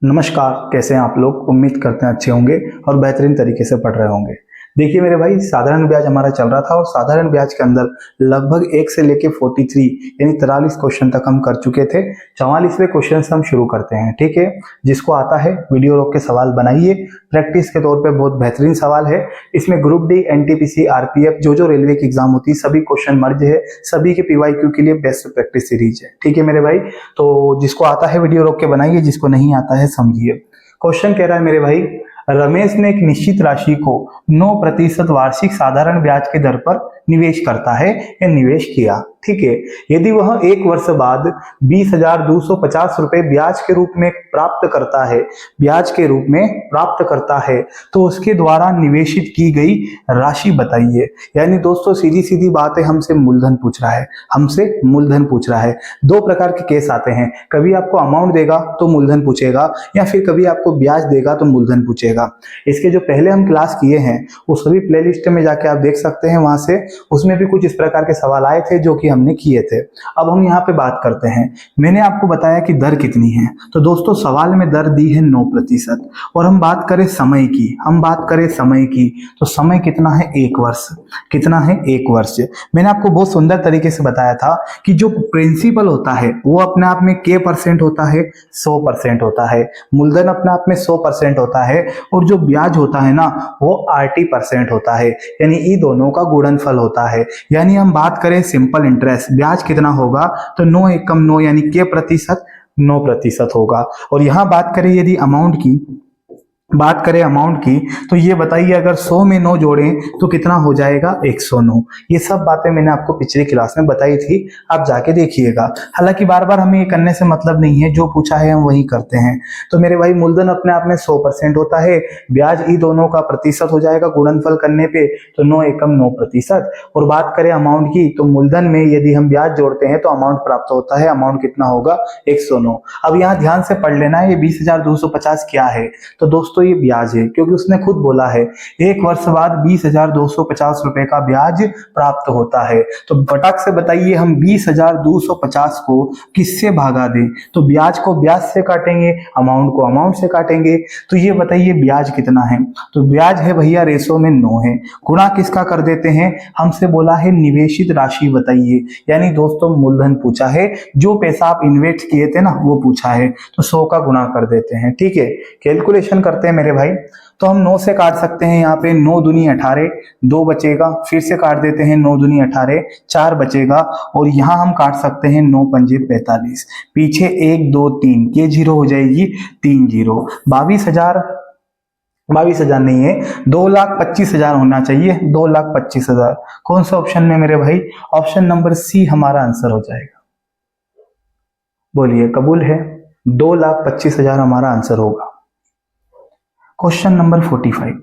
नमस्कार। कैसे हैं आप लोग? उम्मीद करते हैं अच्छे होंगे और बेहतरीन तरीके से पढ़ रहे होंगे। देखिए मेरे भाई, साधारण ब्याज हमारा चल रहा था और साधारण ब्याज के अंदर लगभग 1 से लेके 43 यानी 43 क्वेश्चन तक हम कर चुके थे। 44वें क्वेश्चन से हम शुरू करते हैं, ठीक है। जिसको आता है वीडियो रोक के सवाल बनाइए, प्रैक्टिस के तौर पे बहुत बेहतरीन सवाल है। इसमें ग्रुप डी, एनटीपीसी, आरपीएफ जो रेलवे की एग्जाम होती है सभी क्वेश्चन मर्ज है, सभी के पीवाईक्यू के लिए बेस्ट प्रैक्टिस सीरीज है, ठीक है मेरे भाई। तो जिसको आता है वीडियो रोक के बनाइए, जिसको नहीं आता है समझिए। क्वेश्चन कह रहा है मेरे भाई, रमेश ने एक निश्चित राशि को 9% वार्षिक साधारण ब्याज के दर पर निवेश करता है या निवेश किया, ठीक है। यदि वह 1 वर्ष बाद 20,250 रुपए ब्याज के रूप में प्राप्त करता है, ब्याज के रूप में प्राप्त करता है, तो उसके द्वारा निवेशित की गई राशि बताइए। यानी दोस्तों सीधी सीधी बात है, हमसे मूलधन पूछ रहा है, हमसे मूलधन पूछ रहा है। दो प्रकार के केस आते हैं, कभी आपको अमाउंट देगा तो मूलधन पूछेगा, या फिर कभी आपको ब्याज देगा तो मूलधन पूछेगा। इसके जो पहले हम क्लास किए हैं वो सभी प्लेलिस्ट में जाके आप देख सकते हैं, वहां से उसमें भी कुछ इस प्रकार के सवाल आए थे जो कि हमने किए थे। अब हम यहाँ पे बात करते हैं। मैंने आपको बताया कि दर कितनी है, तो दोस्तों सवाल में दर दी है 9%। और हम बात करें समय की, तो समय कितना है? 1 वर्ष। कितना है? 1 वर्ष। मैंने आपको बहुत सुंदर तरीके से बताया था कि जो प्रिंसिपल होता है वो अपने आप में k % होता है, 100% होता है। मूलधन अपने आप में 100% होता है, और जो ब्याज होता है ना वो 80% होता है, यानी ये दोनों का गुणनफल होता है। यानी हम बात करें सिंपल इंटरेस्ट, ब्याज कितना होगा? तो 9 एकम 9 यानी k प्रतिशत 9% होगा। और यहां बात करें यदि अमाउंट की, तो ये बताइए अगर 100 में 9 जोड़ें तो कितना हो जाएगा? 109। ये सब बातें मैंने आपको पिछली क्लास में बताई थी, आप जाके देखिएगा। हालांकि बार बार हमें ये करने से मतलब नहीं है, जो पूछा है हम वही करते हैं। तो मेरे भाई मूलधन अपने आप में 100% होता है, ब्याज ई दोनों का प्रतिशत हो जाएगा गुणनफल करने पे, तो 9 एकम 9%। और बात करें अमाउंट की, तो मूलधन में यदि हम ब्याज जोड़ते हैं तो अमाउंट प्राप्त होता है। अमाउंट कितना होगा? 109। अब यहाँ ध्यान से पढ़ लेना है, ये 20,250 क्या है? तो दोस्तों ये ब्याज है, क्योंकि उसने खुद बोला है 1 वर्ष बाद 20,250 रुपए का ब्याज प्राप्त होता है। तो फटाक से बताइए हम 20,250 को किससे भागा दें? तो ब्याज को ब्याज से काटेंगे, अमाउंट को अमाउंट से काटेंगे। तो ये बताइए ब्याज कितना है? तो ब्याज है भैया रेशो में 9 है। गुणा किसका कर देते हैं? हमसे बोला है निवेशित राशि बताइए, यानी दोस्तों मूलधन पूछा है, जो पैसा आप इन्वेस्ट किए थे ना वो पूछा है, तो 100 का गुणा कर देते हैं, ठीक है। कैलकुलेशन करते हैं मेरे भाई। तो हम 9 से काट सकते हैं, यहाँ पे 9 दूनी 18, 2 बचेगा, फिर से काट देते हैं 9 दूनी 18, 4 बचेगा, और यहाँ हम काट सकते हैं 9 पंजे 45, पीछे 1 2 3, ये 0 हो जाएगी, 3 0, 22,000 नहीं है, 2,25,000 होना चाहिए, 2,25,000। कौन सा ऑप्शन में मेरे भाई? ऑप्शन नंबर सी हमारा आंसर हो जाएगा। बोलिए कबूल है? 2,25,000 हमारा आंसर होगा। क्वेश्चन नंबर 45,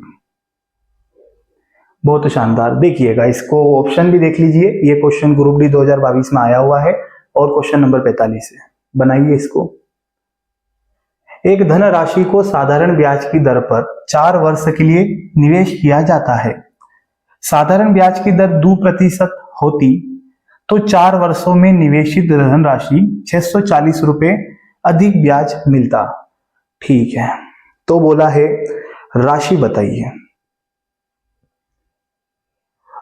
बहुत शानदार। देखिएगा इसको, ऑप्शन भी देख लीजिए। ये क्वेश्चन ग्रुप डी 2022 में आया हुआ है, और क्वेश्चन नंबर 45 है। बनाइए इसको। एक धन राशि को साधारण ब्याज की दर पर 4 वर्ष के लिए निवेश किया जाता है। साधारण ब्याज की दर 2% होती तो 4 वर्षों में निवेशित धन राशि 640 रुपए अधिक ब्याज मिलता, ठीक है। तो बोला है राशि बताइए।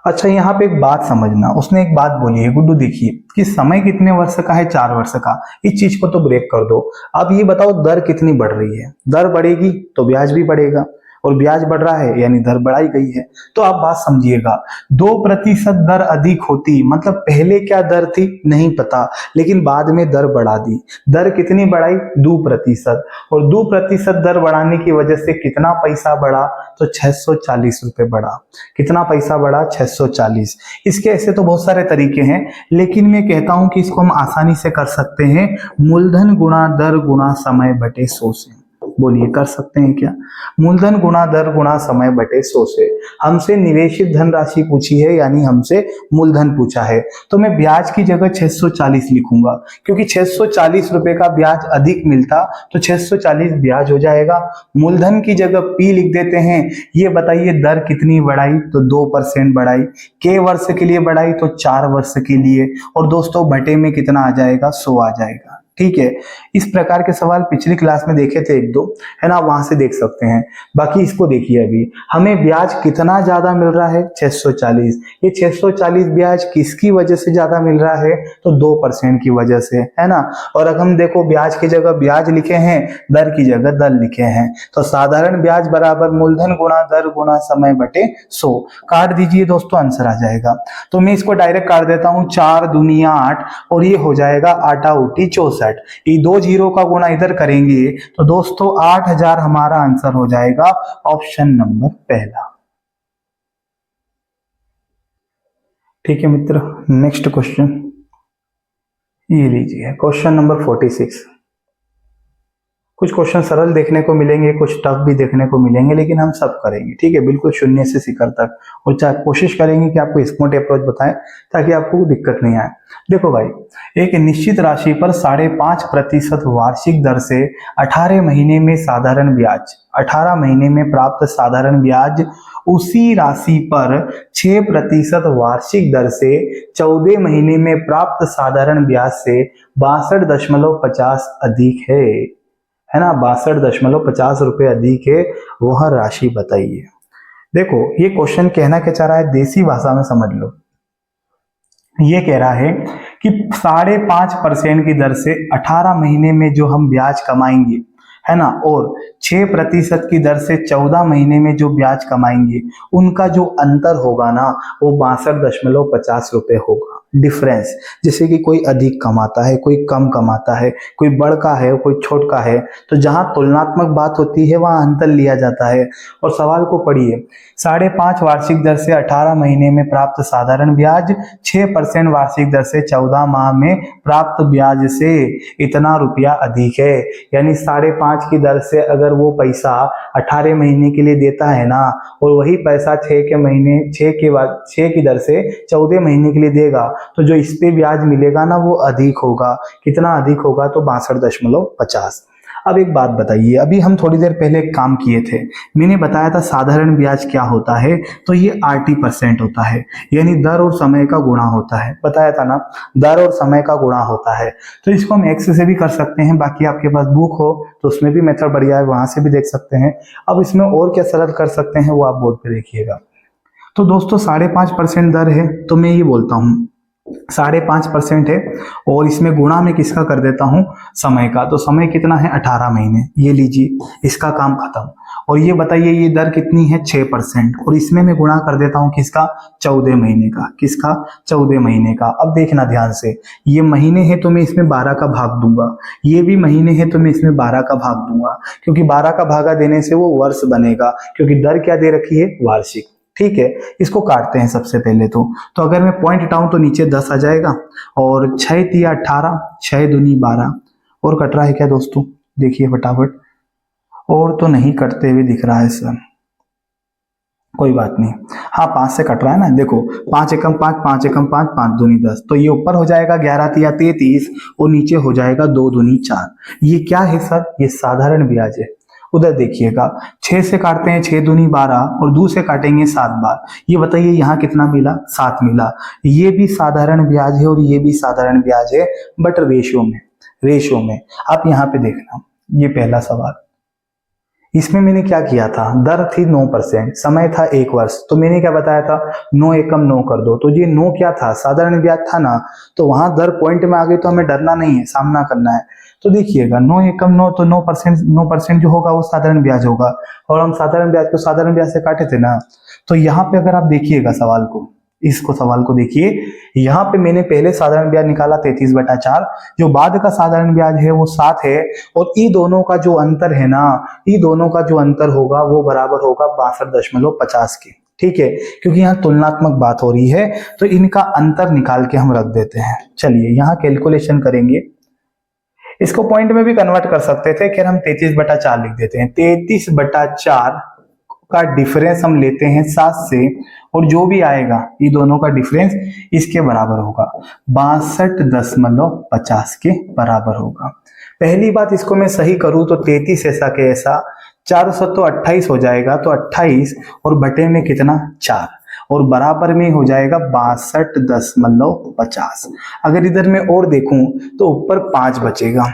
अच्छा यहाँ पे एक बात समझना, उसने एक बात बोली है गुड्डू, देखिए कि समय कितने वर्ष का है? 4 वर्ष का। इस चीज को तो ब्रेक कर दो। अब ये बताओ दर कितनी बढ़ रही है? दर बढ़ेगी तो ब्याज भी बढ़ेगा, और ब्याज बढ़ रहा है यानी दर बढ़ाई गई है। तो आप बात समझिएगा, 2% दर अधिक होती, मतलब पहले क्या दर थी नहीं पता, लेकिन बाद में दर बढ़ा दी। दर कितनी बढ़ाई? 2%। और 2% दर बढ़ाने की वजह से कितना पैसा बढ़ा? तो 640 रुपए बढ़ा। कितना पैसा बढ़ा? 640। इसके ऐसे तो बहुत सारे तरीके हैं, लेकिन मैं कहता हूं कि इसको हम आसानी से कर सकते हैं, मूलधन गुणा दर गुणा समय बटे 100 से। बोलिए कर सकते हैं क्या? मूलधन गुणा दर गुणा समय बटे 100 से। हमसे निवेशित धनराशि पूछी है, यानी हमसे मूलधन पूछा है, तो मैं ब्याज की जगह 640 लिखूंगा, क्योंकि 640 रुपए का ब्याज अधिक मिलता, तो 640 ब्याज हो जाएगा। मूलधन की जगह P लिख देते हैं। ये बताइए दर कितनी बढ़ाई? तो 2% बढ़ाई। के वर्ष के लिए बढ़ाई तो 4 वर्ष के लिए, और दोस्तों बटे में कितना आ जाएगा? 100 आ जाएगा, ठीक है, इस प्रकार के सवाल पिछली क्लास में देखे थे एक दो, है ना, वहां से देख सकते हैं। बाकी इसको देखिए, अभी हमें ब्याज कितना ज्यादा मिल रहा है, 640। ये 640 ब्याज किसकी वजह से ज्यादा मिल रहा है, तो 2% की वजह से, है ना। और अगर हम देखो ब्याज की जगह ब्याज लिखे हैं, दर की जगह दर लिखे हैं, तो साधारण ब्याज बराबर मूलधन गुणा दर गुणा समय बटे 100। काट दीजिए दोस्तों, आंसर आ जाएगा। तो मैं इसको डायरेक्ट काट देता हूं, 4 दूनिया 8 और ये हो जाएगा 8 ऊटी 64। ये 2 जीरो का गुणा इधर करेंगे तो दोस्तों 8000 हमारा आंसर हो जाएगा, ऑप्शन नंबर पहला। ठीक है मित्र, नेक्स्ट क्वेश्चन ये लीजिए, क्वेश्चन नंबर 46। कुछ क्वेश्चन सरल देखने को मिलेंगे, कुछ टफ भी देखने को मिलेंगे, लेकिन हम सब करेंगे, ठीक है, बिल्कुल शून्य से शिखर तक। और कोशिश करेंगे कि आपको स्मार्ट अप्रोच बताएं ताकि आपको दिक्कत नहीं आए। देखो भाई, एक निश्चित राशि पर 5.5% वार्षिक दर से 18 महीने में साधारण ब्याज, 18 महीने में प्राप्त साधारण ब्याज उसी राशि पर 6% वार्षिक दर से 14 महीने में प्राप्त साधारण ब्याज से 62.50 अधिक है ना, 62.50 रुपए अधिक है, वह राशि बताइए। देखो ये क्वेश्चन कहना क्या चाह रहा है, देसी भाषा में समझ लो। ये कह रहा है कि 5.5% की दर से 18 महीने में जो हम ब्याज कमाएंगे, है ना, और 6% की दर से 14 महीने में जो ब्याज कमाएंगे, उनका जो अंतर होगा ना, वो 62.50 रुपए होगा, डिफरेंस। जैसे कि कोई अधिक कमाता है, कोई कम कमाता है, कोई बड़ का है, कोई छोट का है, तो जहां तुलनात्मक बात होती है वहां अंतर लिया जाता है। और सवाल को पढ़िए, 5.5 वार्षिक दर से 18 महीने में प्राप्त साधारण ब्याज 6% वार्षिक दर से 14 माह में प्राप्त ब्याज से इतना रुपया अधिक है। यानी 5.5 की दर से अगर वो पैसा 18 महीने के लिए देता है ना, और वही पैसा 6 की दर से 14 महीने के लिए देगा, तो जो इस पे ब्याज मिलेगा ना वो अधिक होगा। कितना अधिक होगा, तो 62.50। अब एक बात बताइए, अभी हम थोड़ी देर पहले एक काम किए थे, मैंने बताया था साधारण ब्याज क्या होता है, तो ये RT% होता है, यानी दर और समय का गुणा होता है, बताया था ना, दर और समय का गुणा होता है। तो इसको हम एक्स से भी कर सकते हैं, बाकी आपके पास बुक हो तो उसमें भी मेथड बढ़िया है, वहां से भी देख सकते हैं। अब इसमें और क्या सरल कर सकते हैं वो आप बोर्ड पे देखिएगा। तो दोस्तों 5.5% दर है, तो मैं ये बोलता हूँ 5.5% है, और इसमें गुणा में किसका कर देता हूं, समय का। तो समय कितना है, 18 महीने, ये लीजिए, इसका काम खत्म। और ये बताइए ये दर कितनी है, 6%, और इसमें मैं गुणा कर देता हूं किसका, 14 महीने का। किसका, 14 महीने का। अब देखना ध्यान से, ये महीने है तो मैं इसमें 12 का भाग दूंगा, ये भी महीने है तो मैं इसमें 12 का भाग दूंगा, क्योंकि 12 का भागा देने से वो वर्ष बनेगा, क्योंकि दर क्या दे रखी है, वार्षिक। ठीक है, इसको काटते हैं सबसे पहले तो अगर मैं पॉइंट हटाऊं तो नीचे 10 आ जाएगा, और 6 तिया 18, 6 दूनी 12, और कट रहा है क्या दोस्तों, देखिए फटाफट, और तो नहीं कटते हुए दिख रहा है सर, कोई बात नहीं, हाँ 5 से कट रहा है ना, देखो 5 एकम 5, 5 एकम 5, 5 दूनी 10, तो ये ऊपर हो जाएगा 11 तिया 33, और नीचे हो जाएगा 2 दूनी 4। ये क्या है सर, ये साधारण ब्याज है। उधर देखिएगा, 6 से काटते हैं 6 दूनी 12, और 2 से काटेंगे 7 बार। ये बताइए यहाँ कितना मिला, 7 मिला। ये भी साधारण ब्याज है और ये भी साधारण ब्याज है, बट रेशियो में। आप यहाँ पे देखना, ये पहला सवाल, इसमें मैंने क्या किया था, दर थी 9%, समय था 1 वर्ष, तो मैंने क्या बताया था, 9 एकम 9 कर दो। तो ये 9 क्या था, साधारण ब्याज था ना, तो वहां दर पॉइंट में आ गई तो हमें डरना नहीं है, सामना करना है। तो देखिएगा 9 एकम 9, तो 9% जो होगा वो साधारण ब्याज होगा, और हम साधारण ब्याज को साधारण ब्याज से काटे थे ना। तो यहाँ पे अगर आप देखिएगा सवाल को देखिए, यहाँ पे मैंने पहले साधारण ब्याज निकाला 33/4, जो बाद का साधारण ब्याज है वो 7 है, और ई दोनों का जो अंतर है ना, ई दोनों का जो अंतर होगा वो बराबर होगा 62.50 के। ठीक है, क्योंकि यहाँ तुलनात्मक बात हो रही है, तो इनका अंतर निकाल के हम रख देते हैं। चलिए यहाँ कैलकुलेशन करेंगे, इसको पॉइंट में भी कन्वर्ट कर सकते थे, खैर हम 33/4 लिख देते हैं। 33/4 का डिफरेंस हम लेते हैं 7 से, और जो भी आएगा ये दोनों का डिफरेंस इसके बराबर होगा, 62.50 के बराबर होगा। पहली बात, इसको मैं सही करूं तो 33 ऐसा के ऐसा, 400 तो 28 हो जाएगा, तो 28 और बटे में कितना, 4, और बराबर में हो जाएगा 62.50। अगर इधर मैं और देखूं तो ऊपर 5 बचेगा,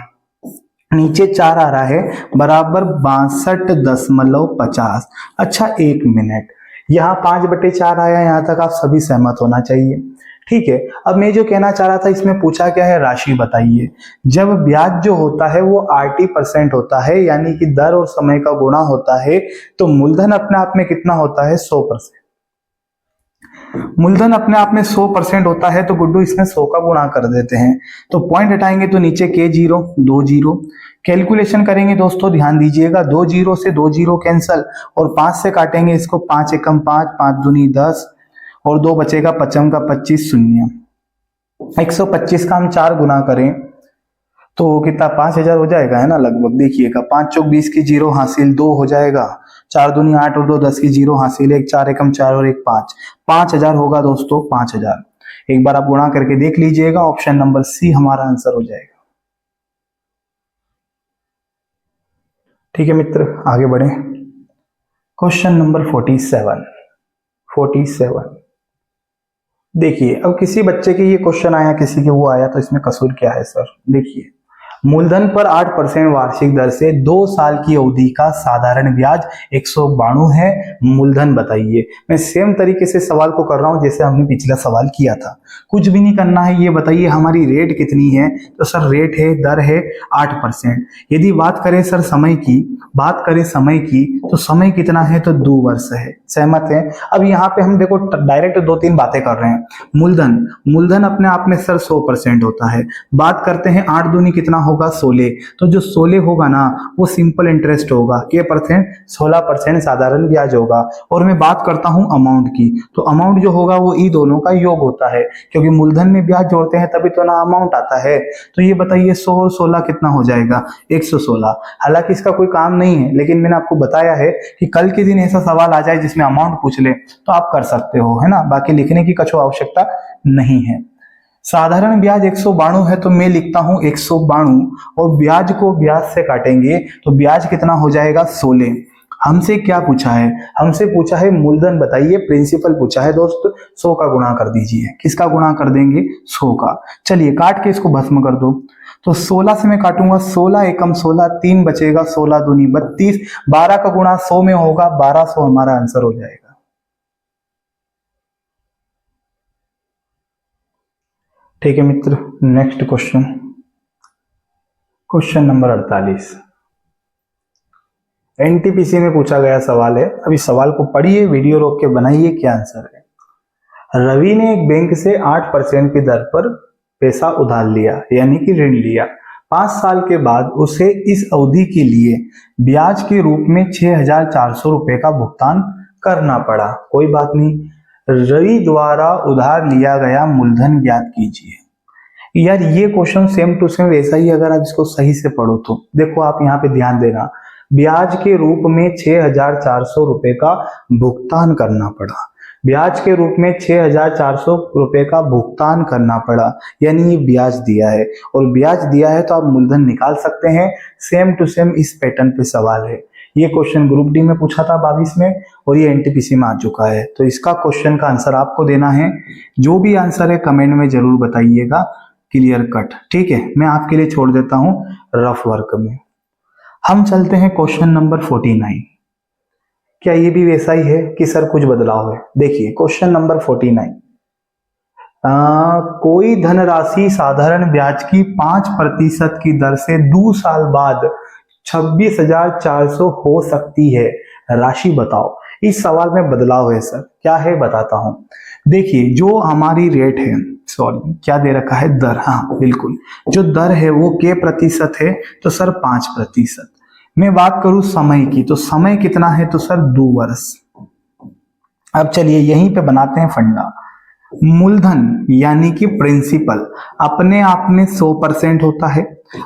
नीचे 4 आ रहा है, बराबर 62.50। अच्छा 1 मिनट, यहाँ 5/4 आया, यहाँ तक आप सभी सहमत होना चाहिए। ठीक है, अब मैं जो कहना चाह रहा था, इसमें पूछा क्या है, राशि बताइए। जब ब्याज जो होता है वो 80% होता है, यानी कि दर और समय का गुणा होता है, तो मूलधन अपने आप में कितना होता है, 100%। मूलधन अपने आप में 100% होता है, तो गुड्डू इसमें 100 का गुणा कर देते हैं। तो पॉइंट हटाएंगे तो नीचे के जीरो, 2 जीरो। कैलकुलेशन करेंगे दोस्तों, ध्यान दीजिएगा, 2 जीरो से 2 जीरो कैंसल, और 5 से काटेंगे इसको, 5 एकम 5, 5 दूनी 10, और 2 बचेगा, 5 का 25 शून्य। 125 का हम 4 गुना करें तो कितना, 5000 हो जाएगा, है ना लगभग। देखिएगा, 5 चौक 20 की जीरो हासिल, 2 हो जाएगा, 4 दूनी 8 और 2 10 की जीरो हासिल, 1 4 एकम 4 और 1 5, 5000 होगा दोस्तों, 5000। एक बार आप गुणा करके देख लीजिएगा, ऑप्शन नंबर सी हमारा आंसर हो जाएगा। ठीक है मित्र, आगे बढ़े। Question number 47। देखिए, अब किसी बच्चे के ये क्वेश्चन आया, किसी के वो आया, तो इसमें कसूर क्या है सर। देखिए, मूलधन पर 8% वार्षिक दर से 2 साल की अवधि का साधारण ब्याज 192 है, मूलधन बताइए। मैं सेम तरीके से सवाल को कर रहा हूं जैसे हमने पिछला सवाल किया था। कुछ भी नहीं करना है, ये बताइए हमारी रेट कितनी है, तो सर रेट है, दर है 8%। यदि बात करें सर समय की, तो समय कितना है, तो 2 वर्ष है। सहमत है। अब यहाँ पे हम देखो डायरेक्ट 2-3 बातें कर रहे हैं। मूलधन अपने आप में सर 100% होता है। बात करते हैं 8 दूनी कितना होगा, 16। तो जो 16 होगा ना, वो सिंपल इंटरेस्ट होगा, के परसेंट, 16% साधारण ब्याज होगा। और मैं बात करता हूं अमाउंट की, तो अमाउंट जो होगा वो ई दोनों का योग होता है, क्योंकि मूलधन में ब्याज जोड़ते हैं तभी तो ना अमाउंट आता है। तो ये बताइए 100 और 16 कितना हो जाएगा, 116। हालांकि इसका कोई काम नहीं है, लेकिन मैंने आपको बताया है कि कल के दिन ऐसा सवाल आ जाए जिसमें अमाउंट पूछ ले तो आप कर सकते हो, है ना। बाकी लिखने की कुछ आवश्यकता नहीं है। साधारण ब्याज 192 है, तो मैं लिखता हूं 192, और ब्याज को ब्याज से काटेंगे तो ब्याज कितना हो जाएगा, 16। हमसे क्या पूछा है, हमसे पूछा है मूलधन बताइए, प्रिंसिपल पूछा है दोस्त, 100 का गुणा कर दीजिए। किसका गुणा कर देंगे, 100 का। चलिए काट के इसको भस्म कर दो। तो 16 से मैं काटूंगा, 16 एकम 16, 3 बचेगा, 16 दूनी 32, 12 का गुणा 100 में होगा, 1200 हमारा आंसर हो जाएगा। ठीक है मित्र, next question, question number 48। NTPC में पूछा गया सवाल है। अभी सवाल को पढ़िए, वीडियो रोक के बनाइए, क्या आंसर है। रवि ने एक बैंक से 8% की दर पर पैसा उधार लिया, यानी कि ऋण लिया। 5 साल के बाद उसे इस अवधि के लिए ब्याज के रूप में 6400 रुपए का भुगतान करना पड़ा। कोई बात नहीं, रवि द्वारा उधार लिया गया मूलधन ज्ञात कीजिए। यार ये क्वेश्चन सेम टू सेम वैसा ही, अगर आप इसको सही से पढ़ो तो देखो, आप यहाँ पे ध्यान देना, ब्याज के रूप में 6400 रुपए का भुगतान करना पड़ा। ब्याज के रूप में 6400 रुपए का भुगतान करना पड़ा, यानी ये ब्याज दिया है, और ब्याज दिया है तो आप मूलधन निकाल सकते हैं। सेम टू सेम इस पैटर्न पे सवाल है। ये क्वेश्चन ग्रुप डी में पूछा था 22 में, और ये एनटीपीसी में आ चुका है। तो इसका क्वेश्चन का आंसर आपको देना है। जो भी आंसर है कमेंट में जरूर बताइएगा, क्लियर कट। ठीक है, मैं आपके लिए छोड़ देता हूं रफ वर्क में। हम चलते हैं क्वेश्चन नंबर 49। क्या ये भी वैसा ही है कि सर कुछ बदलाव है। देखिए क्वेश्चन नंबर 49, कोई धनराशि साधारण ब्याज की 5% की दर से 2 साल बाद 26,400 हो सकती है, राशि बताओ। इस सवाल में बदलाव है सर, क्या है बताता हूं। देखिए जो हमारी रेट है, सॉरी क्या दे रखा है, दर, हाँ बिल्कुल, जो दर है वो के प्रतिशत है, तो सर 5%। मैं बात करूं समय की, तो समय कितना है, तो सर 2 वर्ष। अब चलिए यहीं पे बनाते हैं फंडा। मूलधन यानी कि प्रिंसिपल अपने आप में 100% होता है।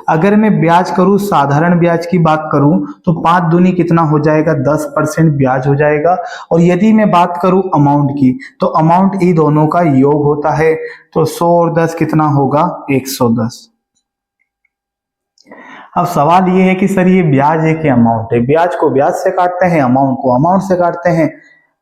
अगर मैं ब्याज करूं, साधारण ब्याज की बात करूं, तो 5 दूनी कितना हो जाएगा, 10% ब्याज हो जाएगा। और यदि मैं बात करूं अमाउंट की, तो अमाउंट ई दोनों का योग होता है, तो 100 और 10 कितना होगा, 110। अब सवाल ये है कि सर ये ब्याज है कि अमाउंट है। ब्याज को ब्याज से काटते हैं, अमाउंट को अमाउंट से काटते हैं।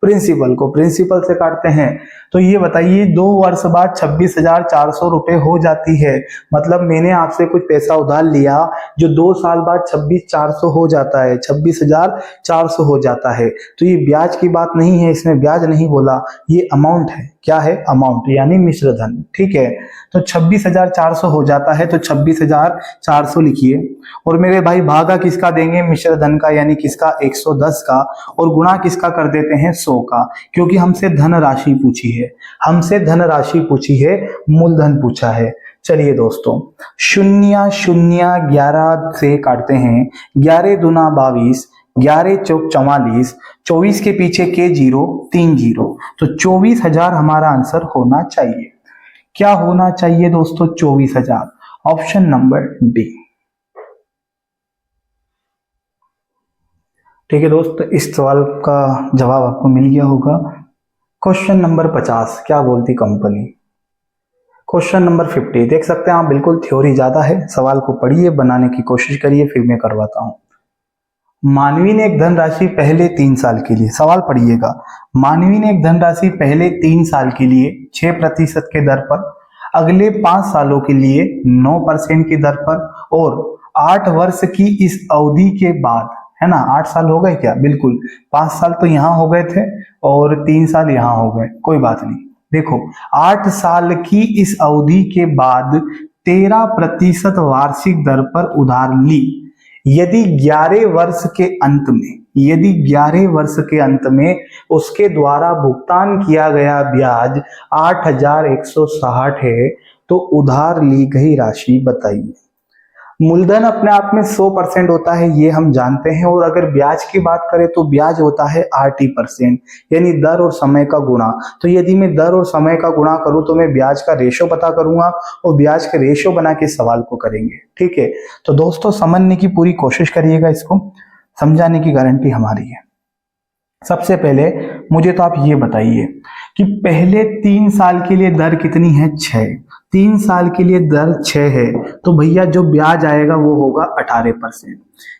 प्रिंसिपल को प्रिंसिपल से काटते हैं। तो ये बताइए 2 वर्ष बाद 26,400 रुपए हो जाती है, मतलब मैंने आपसे कुछ पैसा उधार लिया जो 2 साल बाद 26,400 हो जाता है, 26,400 हो जाता है। तो ये ब्याज की बात नहीं है, इसमें ब्याज नहीं बोला, ये अमाउंट है। क्या है? अमाउंट, यानी मिश्र धन। ठीक है, तो 26,400 हो जाता है, तो 26,400 लिखिए। और मेरे भाई भागा किसका देंगे? मिश्र धन का, यानी किसका? 110 का। और गुणा किसका कर देते हैं? 100 का, क्योंकि हमसे धन राशि पूछी है, हमसे धन राशि पूछी है, मूलधन पूछा है। चलिए दोस्तों, 0 0 11 से काटते हैं। 11 दूना 22, 11 चौक 44, 24 के पीछे के 0 3 0, तो 24,000 हमारा आंसर होना चाहिए। क्या होना चाहिए दोस्तों? 24,000। Option number D. ठीक है दोस्त, इस सवाल का जवाब आपको मिल गया होगा। क्वेश्चन नंबर 50, क्या बोलती कंपनी। क्वेश्चन नंबर 50 देख सकते हैं आप, बिल्कुल थ्योरी ज्यादा है, सवाल को पढ़िए, बनाने की कोशिश करिए, फिर मैं करवाता हूं। मानवी ने एक धनराशि पहले 3 साल के लिए, सवाल पढ़िएगा, मानवी ने एक धनराशि पहले 3 साल के लिए 6% के दर पर, अगले 5 सालों के लिए 9% की दर पर, और 8 वर्ष की इस अवधि के बाद, है ना, 8 साल हो गए क्या? बिल्कुल, 5 साल तो यहां हो गए थे और 3 साल यहां हो गए, कोई बात नहीं। देखो, 8 साल की इस अवधि के बाद 13% वार्षिक दर पर उधार ली। यदि 11 वर्ष के अंत में, यदि 11 वर्ष के अंत में उसके द्वारा भुगतान किया गया ब्याज 8,160 है, तो उधार ली गई राशि बताइए। मूलधन अपने आप में 100% होता है, ये हम जानते हैं, और अगर ब्याज की बात करें तो ब्याज होता है 80%, यानी दर और समय का गुणा। तो यदि मैं दर और समय का गुणा करूं तो मैं ब्याज का रेशो पता करूंगा, और ब्याज के रेशो बना के सवाल को करेंगे। ठीक है, तो दोस्तों समझने की पूरी कोशिश करिएगा, इसको समझाने की गारंटी हमारी है। सबसे पहले मुझे तो आप ये बताइए कि पहले 3 साल के लिए दर कितनी है? 6। 3 साल के लिए दर 6 है, तो भैया जो ब्याज आएगा वो होगा 18%।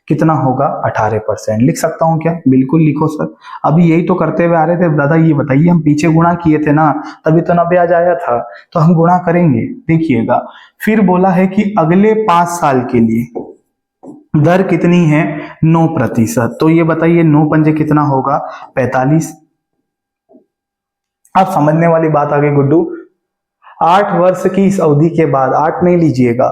कितना होगा? 18%। लिख सकता हूं क्या? बिल्कुल लिखो सर, अभी यही तो करते हुए आ रहे थे। दादा ये बताइए, हम पीछे गुणा किए थे ना, तभी तो ना ब्याज आया था, तो हम गुणा करेंगे। देखिएगा, फिर बोला है कि अगले 5 साल के लिए दर कितनी है? 9%। तो ये बताइए 9 पंजे कितना होगा? 45। अब समझने वाली बात आ गई गुड्डू, 8 वर्ष की इस अवधि के बाद, 8 नहीं लीजिएगा,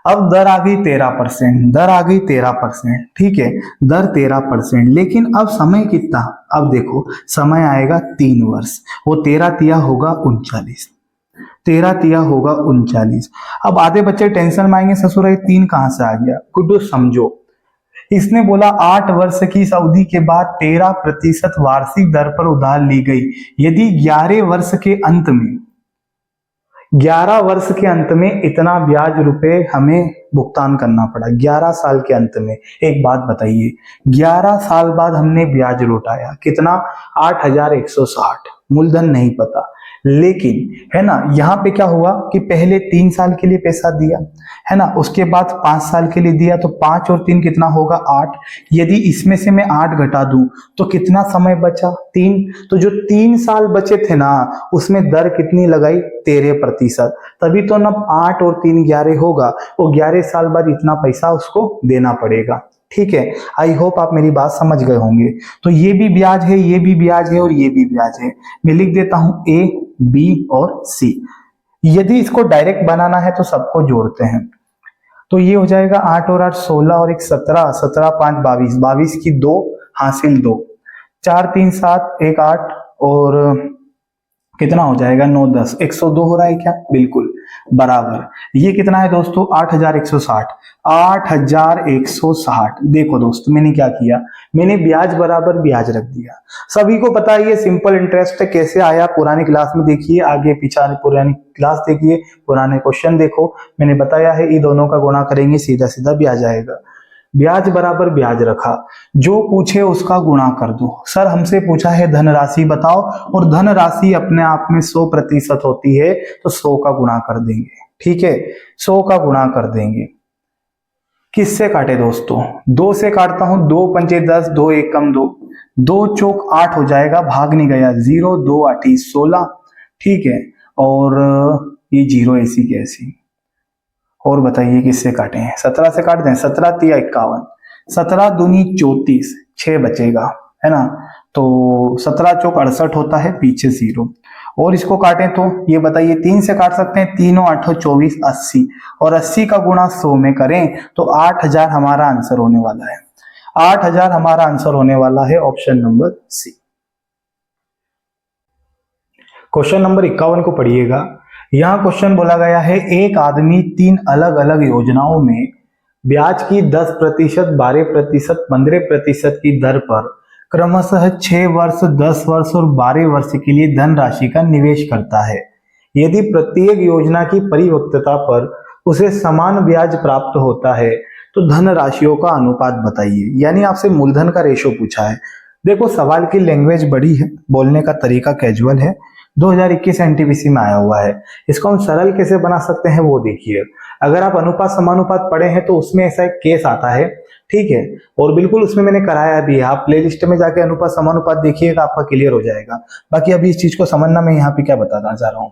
अब दर आ गई 13%, दर आ गई 13%। ठीक है, दर 13%, लेकिन अब समय कितना? अब देखो, समय आएगा 3 वर्ष, वो 13 तिया होगा 39, 13 तिया होगा 39। अब आधे बच्चे टेंशन में आएंगे, ससुर ये 3 कहां से आ गया? गुड्डू समझो, इसने बोला 8 वर्ष की इस अवधि के बाद 13% वार्षिक दर पर उधार ली गई। यदि 11 वर्ष के अंत में, 11 वर्ष के अंत में इतना ब्याज रुपए हमें भुगतान करना पड़ा, 11 साल के अंत में। एक बात बताइए, 11 साल बाद हमने ब्याज लौटाया कितना? 8,160। मूलधन नहीं पता, लेकिन है ना, यहां पे क्या हुआ कि पहले 3 साल के लिए पैसा दिया, है ना, उसके बाद 5 साल के लिए दिया, तो 5 और 3 कितना होगा? 8। यदि इसमें से मैं 8 घटा दूं तो कितना समय बचा? 3। तो जो 3 साल बचे थे ना, उसमें दर कितनी लगाई? 13%। तभी तो ना 8 और 3 11 होगा, वो 11 साल बाद इतना पैसा उसको देना पड़ेगा। ठीक है, आई होप आप मेरी बात समझ गए होंगे। तो ये भी ब्याज है, ये भी ब्याज है, और ये भी ब्याज है। मैं लिख देता हूं ए, बी और सी। यदि इसको डायरेक्ट बनाना है तो सबको जोड़ते हैं, तो ये हो जाएगा 8 और 8 16 और 1 17, 17 5 22, 22 की 2 हासिल 2, 4 3 7 1 8, और कितना हो जाएगा? 9 10, 102 हो रहा है क्या? बिल्कुल बराबर। ये कितना है दोस्तों? 8,160। 8,160। देखो दोस्तों, मैंने क्या किया, मैंने ब्याज बराबर ब्याज रख दिया। सभी को पता है ये सिंपल इंटरेस्ट है, कैसे आया पुरानी क्लास में देखिए, आगे पीछे पुरानी क्लास देखिए, पुराने क्वेश्चन देखो, मैंने बताया है, ये दोनों का गुणा करेंगे, सीधा सीधा ब्याज आएगा। ब्याज बराबर ब्याज रखा, जो पूछे उसका गुणा कर दो। सर हमसे पूछा है धनराशि बताओ, और धनराशि अपने आप में 100% होती है, तो 100 का गुणा कर देंगे। ठीक है, 100 का गुणा कर देंगे। किससे काटे दोस्तों? 2 से काटता हूं, 2 पंचे 10, 2 एकम 2, 2 चौक 8 हो जाएगा, भाग नहीं गया, 0 2 8 16, ठीक है। और ये 0 ऐसी की ऐसी। और बताइए किससे काटे हैं? 17 से काट दें, 17 तिया 51, 17 दूनी 34, 6 बचेगा, है ना। तो 17 चौक 68 होता है, पीछे 0। और इसको काटें तो ये बताइए 3 से काट सकते हैं, 3 और 8 24, 80, और 80 का गुणा 100 में करें तो 8000 हमारा आंसर होने वाला है। 8000 हमारा आंसर होने वाला है, option number C. Question number 51 को पढ़िएगा। यहां क्वेश्चन बोला गया है, एक आदमी 3 अलग अलग योजनाओं में ब्याज की 10%, 12%, 15% की दर पर क्रमशः 6 वर्ष, 10 वर्ष और 12 वर्ष के लिए धनराशि का निवेश करता है। यदि प्रत्येक योजना की परिपक्वता पर उसे समान ब्याज प्राप्त होता है तो धनराशियों का अनुपात बताइए। यानी आपसे मूलधन का रेशो पूछा है। देखो सवाल की लैंग्वेज बड़ी है, बोलने का तरीका कैजुअल है, 2021 एनटीपीसी में आया हुआ है। इसको हम सरल कैसे बना सकते हैं वो देखिए। अगर आप अनुपात समानुपात पढ़े हैं तो उसमें ऐसा एक केस आता है, ठीक है, और बिल्कुल उसमें मैंने कराया भी है। आप प्लेलिस्ट में जाके अनुपात समानुपात देखिएगा, आपका क्लियर हो जाएगा। बाकी अभी इस चीज को समझना मैं यहाँ पे क्या बताना चाह रहा हूँ।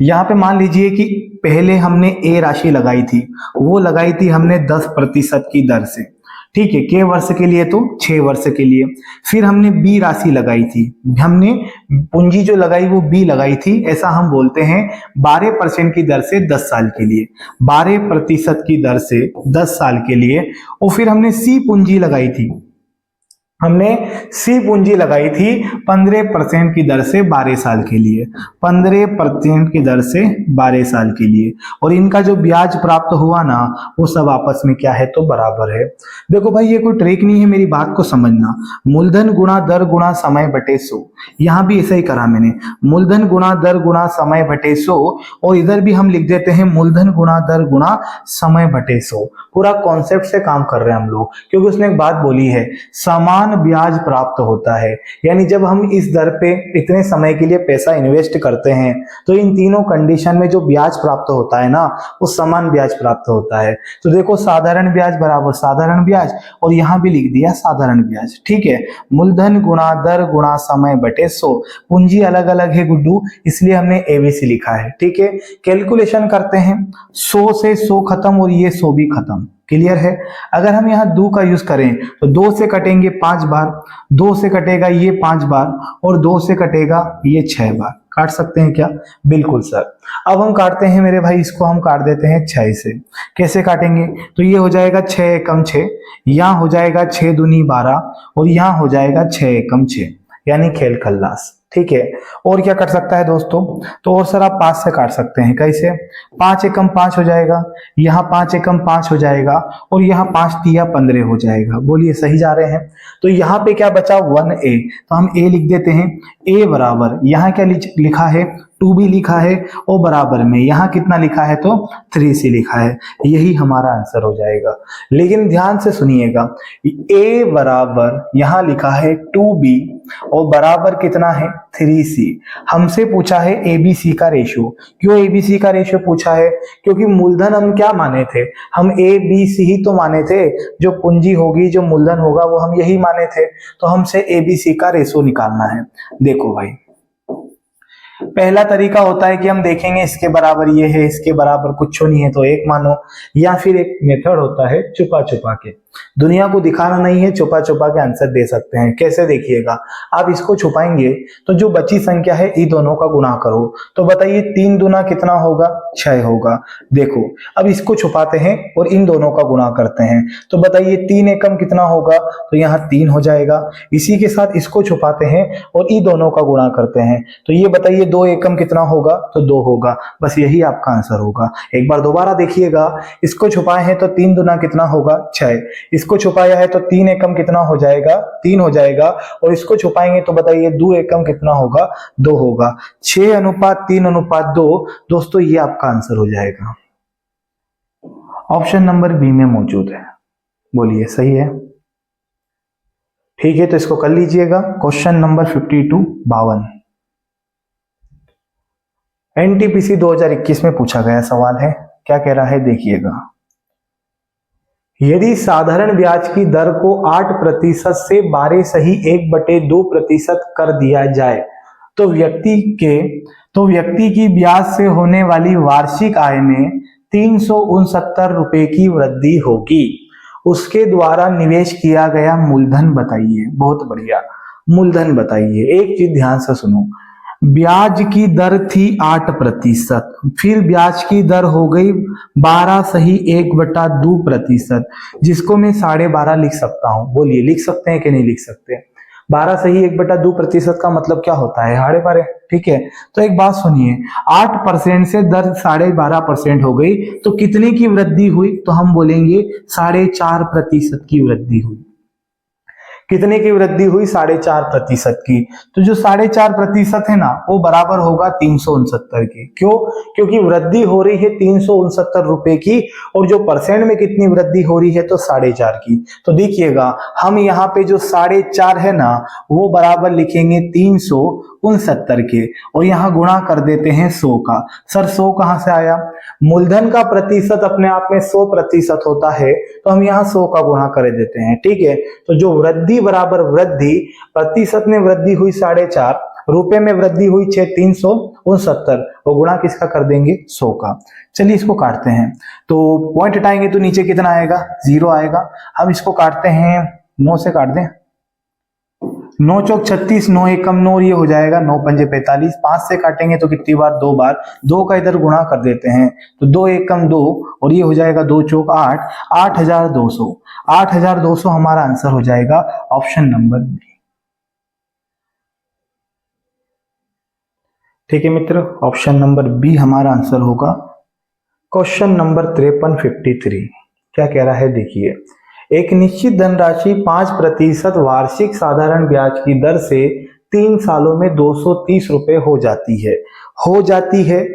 यहाँ पे मान लीजिए कि पहले हमने ए राशि लगाई थी, वो लगाई थी हमने 10% की दर से, ठीक है, के वर्ष के लिए तो 6 वर्ष के लिए। फिर हमने बी राशि लगाई थी, हमने पूंजी जो लगाई वो बी लगाई थी, ऐसा हम बोलते हैं 12% की दर से 10 साल के लिए, 12% की दर से 10 साल के लिए। और फिर हमने सी पूंजी लगाई थी, हमने सी पूंजी लगाई थी 15% की दर से 12 साल के लिए, 15% की दर से 12 साल के लिए। और इनका जो ब्याज प्राप्त हुआ ना वो सब आपस में क्या है तो बराबर है। देखो भाई ये कोई ट्रिक नहीं है, मेरी बात को समझना। मूलधन गुणा दर गुणा समय बटे 100, यहां भी ऐसा ही करा मैंने, मूलधन गुणा दर गुणा समय बटे 100, और इधर भी हम लिख देते हैं मूलधन गुणा दर गुणा समय बटे 100। पूरा कॉन्सेप्ट से काम कर रहे हैं हम लोग, क्योंकि उसने एक बात बोली है, समान ब्याज प्राप्त होता है। यानी जब हम इस दर पे इतने समय के लिए पैसा इन्वेस्ट करते हैं तो इन तीनों कंडीशन में जो ब्याज प्राप्त होता है ना वो समान ब्याज प्राप्त होता है। तो देखो साधारण ब्याज बराबर साधारण ब्याज, और यहां भी लिख दिया साधारण ब्याज, ठीक है। मूलधन गुणा दर गुणा समय बटे 100, पूंजी अलग अलग है गुड्डू, इसलिए हमने एबीसी लिखा है, ठीक है। कैलकुलेशन करते हैं, 100 से 100 खत्म और ये 100 भी खत्म, क्लियर है। अगर हम यहाँ 2 का यूज करें तो 2 से कटेंगे 5 बार, 2 से कटेगा ये 5 बार, और 2 से कटेगा ये 6 बार। काट सकते हैं क्या? बिल्कुल सर। अब हम काटते हैं मेरे भाई, इसको हम काट देते हैं 6 से। कैसे काटेंगे? तो ये हो जाएगा 6 एकम 6, यहाँ हो जाएगा 6 दूनी 12, और यहाँ हो जाएगा 6 एकम 6, यानी खेल खल्लास, ठीक है। और क्या कर सकता है दोस्तों? तो और सर आप 5 से काट सकते हैं। कैसे? 5 एकम 5 हो जाएगा, यहाँ 5 एकम 5 हो जाएगा, और यहाँ 5 तिया 15 हो जाएगा। बोलिए सही जा रहे हैं? तो यहाँ पे क्या बचा? 1a, तो हम a लिख देते हैं। a बराबर यहाँ क्या लिखा है? 2b लिखा है, और बराबर में यहाँ कितना लिखा है तो 3c लिखा है। यही हमारा आंसर हो जाएगा। लेकिन ध्यान से सुनिएगा, a बराबर यहाँ लिखा है 2b, और बराबर कितना है 3c। हमसे पूछा है एबीसी का रेशियो। क्यों एबीसी का रेशियो पूछा है? क्योंकि मूलधन हम क्या माने थे? हम एबीसी ही तो माने थे, जो पूंजी होगी जो मूलधन होगा वो हम यही माने थे। तो हमसे एबीसी का रेशियो निकालना है। देखो भाई पहला तरीका होता है कि हम देखेंगे इसके बराबर ये है, इसके बराबर कुछ नहीं है तो 1 मानो, या फिर एक मेथड होता है छुपा छुपा के, दुनिया को दिखाना नहीं है, छुपा छुपा के आंसर दे सकते हैं। कैसे देखिएगा, आप इसको छुपाएंगे तो जो बची संख्या है इन दोनों का गुणा करो, तो बताइए 3 दूना कितना होगा? 6 होगा। देखो अब इसको छुपाते हैं और इन दोनों का गुणा करते हैं, तो बताइए 3 एकम कितना होगा? तो यहाँ 3 हो जाएगा। इसी के साथ इसको छुपाते हैं और इन दोनों का गुणा करते हैं, तो ये बताइए 2 एकम कितना होगा? तो 2 होगा। बस यही आपका आंसर होगा। एक बार दोबारा देखिएगा, इसको छुपाए हैं तो 3 दूना कितना होगा? 6, इसको छुपाया है तो 3 एकम कितना हो जाएगा? 3 हो जाएगा, और इसको छुपाएंगे तो बताइए 2 एकम कितना होगा? 2 होगा। 6:3:2 दोस्तों ये आपका आंसर हो जाएगा। ऑप्शन नंबर बी में मौजूद है। बोलिए सही है? ठीक है, तो इसको कर लीजिएगा। क्वेश्चन नंबर 52 52 एनटीपीसी 2021 में पूछा गया सवाल है। क्या कह रहा है देखिएगा, यदि साधारण ब्याज की दर को 8% से 12.1/2% कर दिया जाए तो व्यक्ति की ब्याज से होने वाली वार्षिक आय में 369 रुपए की वृद्धि होगी। उसके द्वारा निवेश किया गया मूलधन बताइए। बहुत बढ़िया, मूलधन बताइए। एक चीज ध्यान से सुनो, ब्याज की दर थी 8%, फिर ब्याज की दर हो गई 12.1/2%, जिसको मैं 12.5 लिख सकता हूं। बोलिए, लिख सकते हैं कि नहीं लिख सकते? 12.1/2% का मतलब क्या होता है? 12.5। ठीक है, तो एक बात सुनिए, 8% से दर 12.5% हो गई तो कितने की वृद्धि हुई? तो हम बोलेंगे 4.5% की वृद्धि हुई। कितने की वृद्धि हुई? 4.5% की। तो जो 4.5% है ना, वो बराबर होगा 369 की। क्यों? क्योंकि वृद्धि हो रही है 369 रुपए की, और जो परसेंट में कितनी वृद्धि हो रही है? तो 4.5 की। तो देखिएगा, हम यहाँ पे जो 4.5 है ना, वो बराबर लिखेंगे 369 के, और यहाँ गुणा कर देते हैं 100 का। सर 100 कहां से आया? मूलधन का प्रतिशत अपने आप में 100% होता है, तो हम यहाँ 100 का गुणा कर देते हैं। ठीक है, तो जो वृद्धि बराबर वृद्धि, प्रतिशत में वृद्धि हुई 4.5, रुपए में वृद्धि हुई 369, और गुणा किसका कर देंगे? 100 का। चलिए इसको काटते हैं, तो पॉइंट हटाएंगे तो नीचे कितना आएगा? 0 आएगा। हम इसको काटते हैं, 9 से काट दें। 9 चौक 36, 9 एकम 9, ये हो जाएगा 9 पंजे 45। 5 से काटेंगे तो कितनी बार? 2 बार। 2 का इधर गुणा कर देते हैं, तो 2 एकम 2, और ये हो जाएगा 2 चौक 8, 8,200। 8,200 हमारा आंसर हो जाएगा ऑप्शन नंबर बी। ठीक है मित्र, ऑप्शन नंबर बी हमारा आंसर होगा। क्वेश्चन नंबर 53 क्या कह रहा है? देखिए, एक निश्चित धनराशि 5% वार्षिक साधारण ब्याज की दर से 3 सालों में 230 रुपए हो जाती है।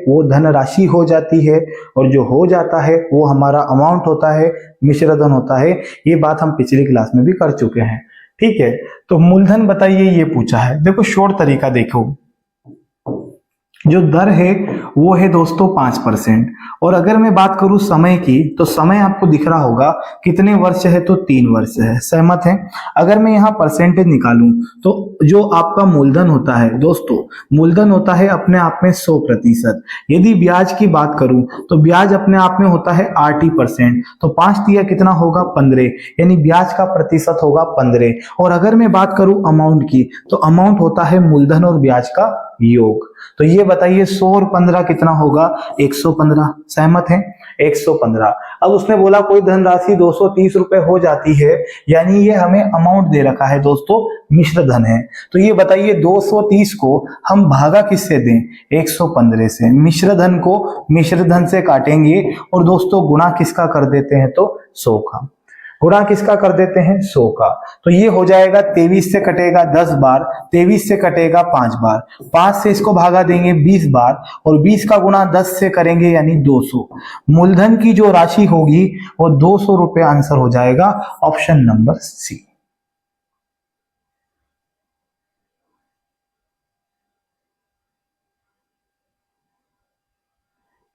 वो धनराशि हो जाती है, और जो हो जाता है वो हमारा अमाउंट होता है, मिश्र धन होता है। ये बात हम पिछली क्लास में भी कर चुके हैं। ठीक है, तो मूलधन बताइए, ये पूछा है। देखो शॉर्ट तरीका देखो, जो दर है वो है दोस्तों 5%, और अगर मैं बात करूं समय की, तो समय आपको दिख रहा होगा कितने वर्ष है? तो 3 वर्ष है। सहमत है? अगर मैं यहाँ परसेंटेज निकालूं तो जो आपका मूलधन होता है दोस्तों, मूलधन होता है अपने आप में 100%। यदि ब्याज की बात करूं तो ब्याज अपने आप में होता है 8%, तो 5 दिया कितना होगा? 15, यानी ब्याज का प्रतिशत होगा 15। और अगर मैं बात करूं अमाउंट की, तो अमाउंट होता है मूलधन और ब्याज का योग। तो ये बताइए 100 और 15 कितना होगा? 115। सहमत है? 115। अब उसने बोला कोई धनराशि 230 रुपए हो जाती है, यानी ये हमें अमाउंट दे रखा है दोस्तों, मिश्र धन है। तो ये बताइए 230 को हम भागा किससे दें? 115 से। मिश्र धन को मिश्र धन से काटेंगे, और दोस्तों गुणा किसका कर देते हैं? तो 100 का। गुणा किसका कर देते हैं? 100 का। तो ये हो जाएगा 23 से कटेगा 10 बार, 23 से कटेगा 5 बार, 5 से इसको भागा देंगे 20 बार, और 20 का गुणा 10 से करेंगे यानी 200। मूलधन की जो राशि होगी वो 200 रुपए आंसर हो जाएगा, ऑप्शन नंबर सी।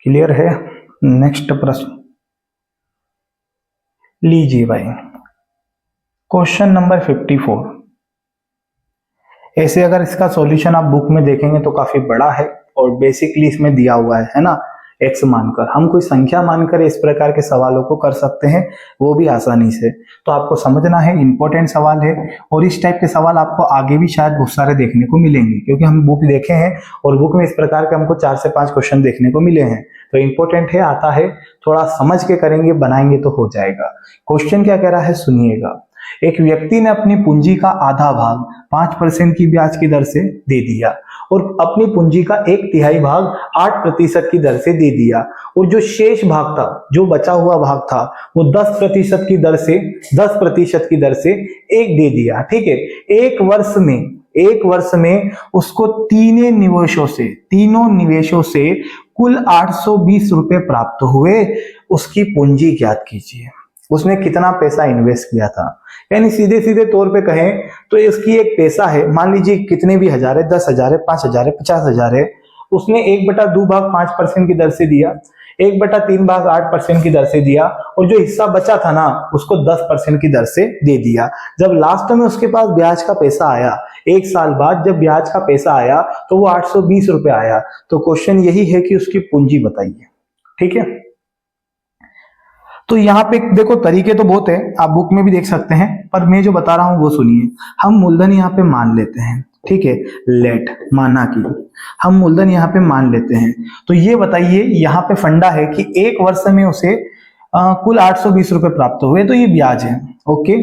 क्लियर है? नेक्स्ट प्रश्न लीजिए भाई, क्वेश्चन नंबर 54। ऐसे अगर इसका सॉल्यूशन आप बुक में देखेंगे तो काफी बड़ा है, और बेसिकली इसमें दिया हुआ है ना, एक्स मानकर हम कोई संख्या मानकर इस प्रकार के सवालों को कर सकते हैं, वो भी आसानी से। तो आपको समझना है, इंपॉर्टेंट सवाल है, और इस टाइप के सवाल आपको आगे भी शायद बहुत सारे देखने को मिलेंगे, क्योंकि हम बुक देखे हैं और बुक में इस प्रकार के हमको 4 से 5 क्वेश्चन देखने को मिले हैं। तो इंपॉर्टेंट है, आता है, थोड़ा समझ के करेंगे, बनाएंगे तो हो जाएगा। क्वेश्चन क्या कह रहा है सुनिएगा। एक व्यक्ति ने अपनी पूंजी का आधा भाग 5% की ब्याज की दर से दे दिया, और अपनी पूंजी का 1/3 भाग 8% की दर से दे दिया, और जो शेष भाग था, जो बचा हुआ भाग था, वो 10% की दर से 10% की दर से एक दे दिया। ठीक है, एक वर्ष में उसको तीनों निवेशों से कुल 820 रुपए प्राप्त हुए। उसकी पूंजी ज्ञात कीजिए। उसने कितना पैसा इन्वेस्ट किया था, यानी सीधे सीधे तौर पे कहें तो इसकी एक पैसा है, मान लीजिए कितने भी हजार है, 10,000 है, 5,000 है, 50,000 है। उसने 1/2 भाग 5% की दर से दिया, 1/3 भाग 8% की दर से दिया और जो हिस्सा बचा था ना उसको 10% की दर से दे दिया। जब लास्ट में उसके पास ब्याज का पैसा आया, 1 साल बाद जब ब्याज का पैसा आया तो वो 820 रुपए आया। तो क्वेश्चन यही है कि उसकी पूंजी बताइए। ठीक है, तो यहाँ पे देखो तरीके तो बहुत है, आप बुक में भी देख सकते हैं, पर मैं जो बता रहा हूं वो सुनिए। हम मूलधन यहाँ पे मान लेते हैं, ठीक है, लेट माना कि हम मूलधन यहाँ पे मान लेते हैं। तो ये बताइए यहाँ पे फंडा है कि 1 वर्ष में उसे कुल 820 रुपए प्राप्त हुए, तो ये ब्याज है। ओके,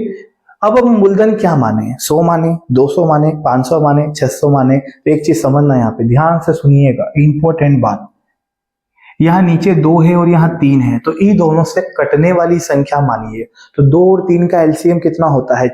अब हम मूलधन क्या माने, 100 माने, 200 माने, 500 माने, 600 माने। तो एक चीज समझना, यहाँ पे ध्यान से सुनिएगा, इंपॉर्टेंट बात, यहाँ नीचे 2 है और यहाँ 3 है, तो इन दोनों से कटने वाली संख्या मानिए। तो 2 और 3 का एलसीएम कितना होता है,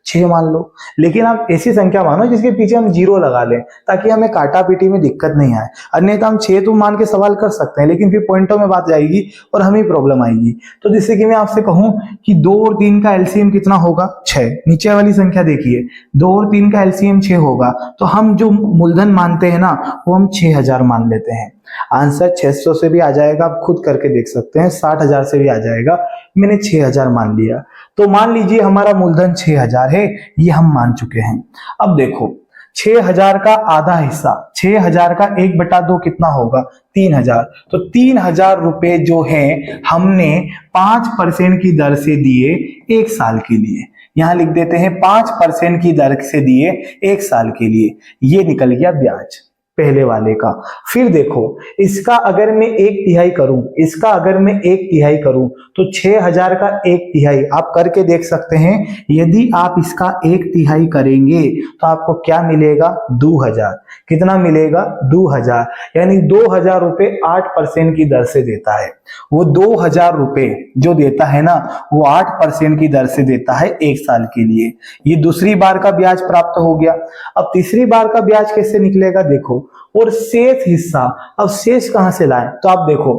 6 मान लो। लेकिन आप ऐसी संख्या मानो जिसके पीछे हम 0 लगा लें, ताकि हमें काटा पीटी में दिक्कत नहीं आए। अन्यथा हम 6 तो मान के सवाल कर सकते हैं, लेकिन फिर पॉइंटों में बात जाएगी और हमें प्रॉब्लम आएगी। तो जिससे कि मैं आपसे कहूं कि 2 और 3 का एलसीएम कितना होगा, 6। नीचे वाली संख्या देखिए, 2 और 3 का एलसीएम 6 होगा, तो हम जो मूलधन मानते हैं ना वो हम 6000 मान लेते हैं। आंसर 600 से भी आ जाएगा, आप खुद करके देख सकते हैं, 60,000 से भी आ जाएगा, मैंने 6000 मान लिया। तो मान लीजिए हमारा मूलधन 6000 है, ये हम मान चुके हैं। अब देखो 6000 का आधा हिस्सा, 6000 का 1/2 कितना होगा, 3000। तो 3000 रुपए जो है हमने 5% की दर से दिए 1 साल के लिए। यहां लिख देते हैं 5% की दर से दिए 1 साल के लिए, ये निकल गया ब्याज पहले वाले का। फिर देखो इसका अगर मैं 1/3 करूं, इसका अगर मैं 1/3 करूं, तो 6000 का 1/3 आप करके देख सकते हैं। यदि आप इसका 1/3 करेंगे तो आपको क्या मिलेगा, 2000। कितना मिलेगा, 2000। यानी 2000 रुपए 8% की दर से देता है। वो 2000 रुपए जो देता है ना वो 8% की दर से देता है 1 साल के लिए। ये दूसरी बार का ब्याज प्राप्त हो गया। अब तीसरी बार का ब्याज कैसे निकलेगा देखो, और शेष हिस्सा, अब शेष कहां से लाए, तो आप देखो